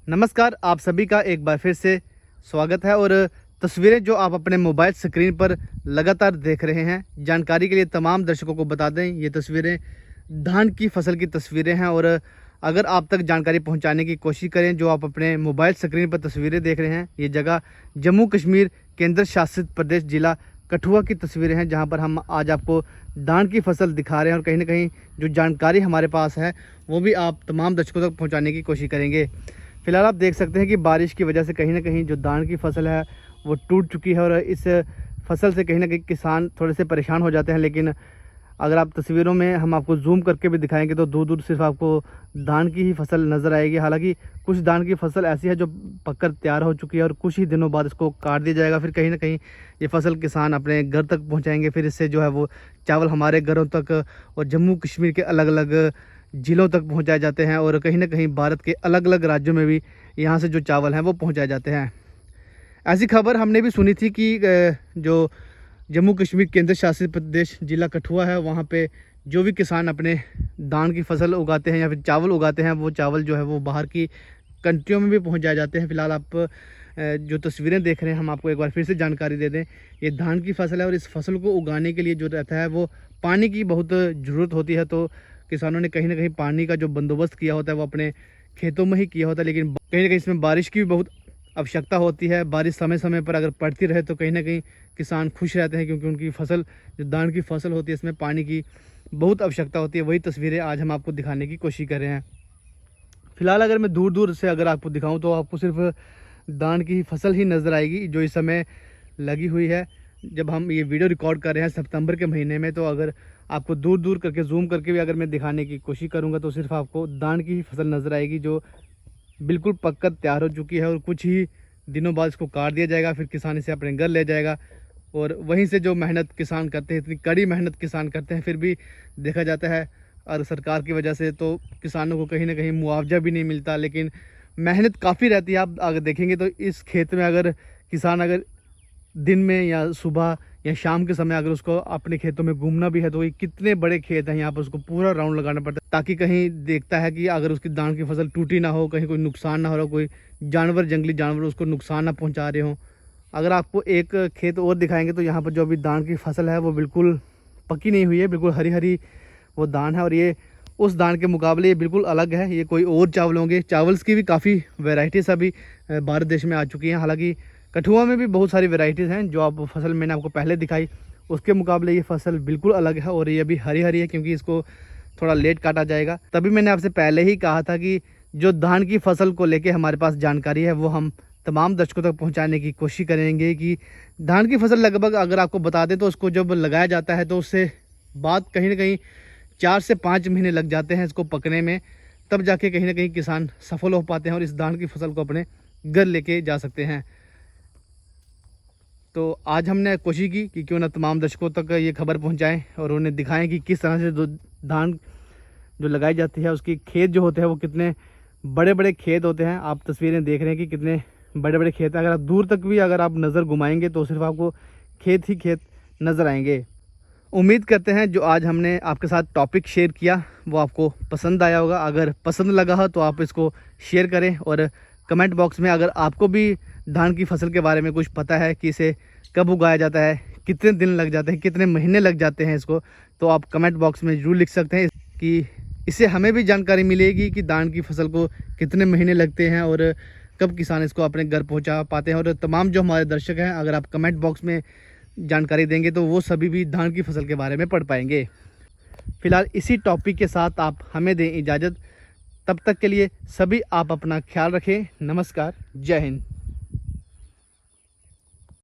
नमस्कार, आप सभी का एक बार फिर से स्वागत है। और तस्वीरें जो आप अपने मोबाइल स्क्रीन पर लगातार देख रहे हैं, जानकारी के लिए तमाम दर्शकों को बता दें, ये तस्वीरें धान की फसल की तस्वीरें हैं। और अगर आप तक जानकारी पहुंचाने की कोशिश करें, जो आप अपने मोबाइल स्क्रीन पर तस्वीरें देख रहे हैं, ये जगह जम्मू कश्मीर केंद्र शासित प्रदेश जिला कठुआ की तस्वीरें हैं, जहां पर हम आज आपको धान की फसल दिखा रहे हैं। और कहीं ना कहीं जो जानकारी हमारे पास है वो भी आप तमाम दर्शकों तक पहुँचाने की कोशिश करेंगे। फिलहाल आप देख सकते हैं कि बारिश की वजह से कहीं ना कहीं जो धान की फसल है वो टूट चुकी है, और इस फसल से कहीं ना कहीं किसान थोड़े से परेशान हो जाते हैं। लेकिन अगर आप तस्वीरों में हम आपको जूम करके भी दिखाएंगे तो दूर दूर सिर्फ आपको धान की ही फसल नज़र आएगी। हालांकि कुछ धान की फसल ऐसी है जो पककर तैयार हो चुकी है और कुछ ही दिनों बाद इसको काट दिया जाएगा। फिर कहीं ना कहीं ये फसल किसान अपने घर तक पहुँचाएँगे। फिर इससे जो है वो चावल हमारे घरों तक और जम्मू कश्मीर के अलग अलग ज़िलों तक पहुंचाए जाते हैं, और कहीं ना कहीं भारत के अलग अलग राज्यों में भी यहाँ से जो चावल हैं वो पहुंचाए जाते हैं। ऐसी खबर हमने भी सुनी थी कि जो जम्मू कश्मीर केंद्र शासित प्रदेश जिला कठुआ है, वहाँ पे जो भी किसान अपने धान की फसल उगाते हैं या फिर चावल उगाते हैं, वो चावल जो है वो बाहर की कंट्रियों में भी पहुँचाए जाते हैं। फिलहाल आप जो तस्वीरें देख रहे हैं, हम आपको एक बार फिर से जानकारी दे दें, ये धान की फसल है और इस फसल को उगाने के लिए जो रहता है वो पानी की बहुत ज़रूरत होती है। तो किसानों ने कहीं ना कहीं पानी का जो बंदोबस्त किया होता है वो अपने खेतों में ही किया होता है। लेकिन कहीं ना कहीं इसमें बारिश की भी बहुत आवश्यकता होती है। बारिश समय समय पर अगर पड़ती रहे तो कहीं ना कहीं किसान खुश रहते हैं, क्योंकि उनकी फसल जो धान की फसल होती है इसमें पानी की बहुत आवश्यकता होती है। वही तस्वीरें आज हम आपको दिखाने की कोशिश कर रहे हैं। फिलहाल अगर मैं दूर दूर से अगर आपको दिखाऊं तो आपको सिर्फ धान की फसल ही नज़र आएगी जो इस समय लगी हुई है। जब हम ये वीडियो रिकॉर्ड कर रहे हैं सितंबर के महीने में, तो अगर आपको दूर दूर करके जूम करके भी अगर मैं दिखाने की कोशिश करूंगा तो सिर्फ आपको धान की ही फसल नज़र आएगी जो बिल्कुल पककर तैयार हो चुकी है। और कुछ ही दिनों बाद इसको काट दिया जाएगा। फिर किसान इसे अपने घर ले जाएगा, और वहीं से जो मेहनत किसान करते हैं, इतनी कड़ी मेहनत किसान करते हैं, फिर भी देखा जाता है और सरकार की वजह से तो किसानों को कहीं ना कहीं मुआवजा भी नहीं मिलता। लेकिन मेहनत काफ़ी रहती है। आप अगर देखेंगे तो इस खेत में अगर किसान अगर दिन में या सुबह या शाम के समय अगर उसको अपने खेतों में घूमना भी है, तो ये कितने बड़े खेत हैं, यहाँ पर उसको पूरा राउंड लगाना पड़ता है, ताकि कहीं देखता है कि अगर उसकी धान की फसल टूटी ना हो, कहीं कोई नुकसान ना हो रहा, कोई जानवर जंगली जानवर उसको नुकसान ना पहुँचा रहे हों। अगर आपको एक खेत और दिखाएंगे तो यहाँ पर जो अभी धान की फसल है वो बिल्कुल पकी नहीं हुई है, बिल्कुल हरी हरी वो धान है। और ये उस धान के मुकाबले ये बिल्कुल अलग है, ये कोई और चावल होंगे। चावल्स की भी काफ़ी वेराइटीज़ अभी भारत देश में आ चुकी हैं। हालांकि कठुआ में भी बहुत सारी वेराइटीज़ हैं। जो आप फसल मैंने आपको पहले दिखाई उसके मुकाबले ये फसल बिल्कुल अलग है, और ये अभी हरी हरी है क्योंकि इसको थोड़ा लेट काटा जाएगा। तभी मैंने आपसे पहले ही कहा था कि जो धान की फसल को लेके हमारे पास जानकारी है वो हम तमाम दर्शकों तक पहुंचाने की कोशिश करेंगे। कि धान की फसल लगभग अगर आपको बता दें तो उसको जब लगाया जाता है तो उससे बाद कहीं ना कहीं 4 से 5 महीने लग जाते हैं इसको पकने में, तब जाके कहीं ना कहीं किसान सफल हो पाते हैं और इस धान की फसल को अपने घर लेके जा सकते हैं। तो आज हमने कोशिश की कि क्यों ना तमाम दर्शकों तक ये खबर पहुंचाएं और उन्हें दिखाएं कि किस तरह से जो धान जो लगाई जाती है उसकी खेत जो होते हैं वो कितने बड़े बड़े खेत होते हैं। आप तस्वीरें देख रहे हैं कि कितने बड़े बड़े खेत हैं। अगर आप दूर तक भी अगर आप नज़र घुमाएंगे तो सिर्फ आपको खेत ही खेत नज़र आएंगे। उम्मीद करते हैं जो आज हमने आपके साथ टॉपिक शेयर किया वो आपको पसंद आया होगा। अगर पसंद लगा हो तो आप इसको शेयर करें, और कमेंट बॉक्स में अगर आपको भी धान की फसल के बारे में कुछ पता है कि इसे कब उगाया जाता है, कितने दिन लग जाते हैं, कितने महीने लग जाते हैं इसको, तो आप कमेंट बॉक्स में ज़रूर लिख सकते हैं कि इससे हमें भी जानकारी मिलेगी कि धान की फसल को कितने महीने लगते हैं और कब किसान इसको अपने घर पहुंचा पाते हैं। और तमाम जो हमारे दर्शक हैं, अगर आप कमेंट बॉक्स में जानकारी देंगे तो वो सभी भी धान की फसल के बारे में पढ़ पाएंगे। फिलहाल इसी टॉपिक के साथ आप हमें दें इजाज़त। तब तक के लिए सभी आप अपना ख्याल रखें। नमस्कार, जय हिंद।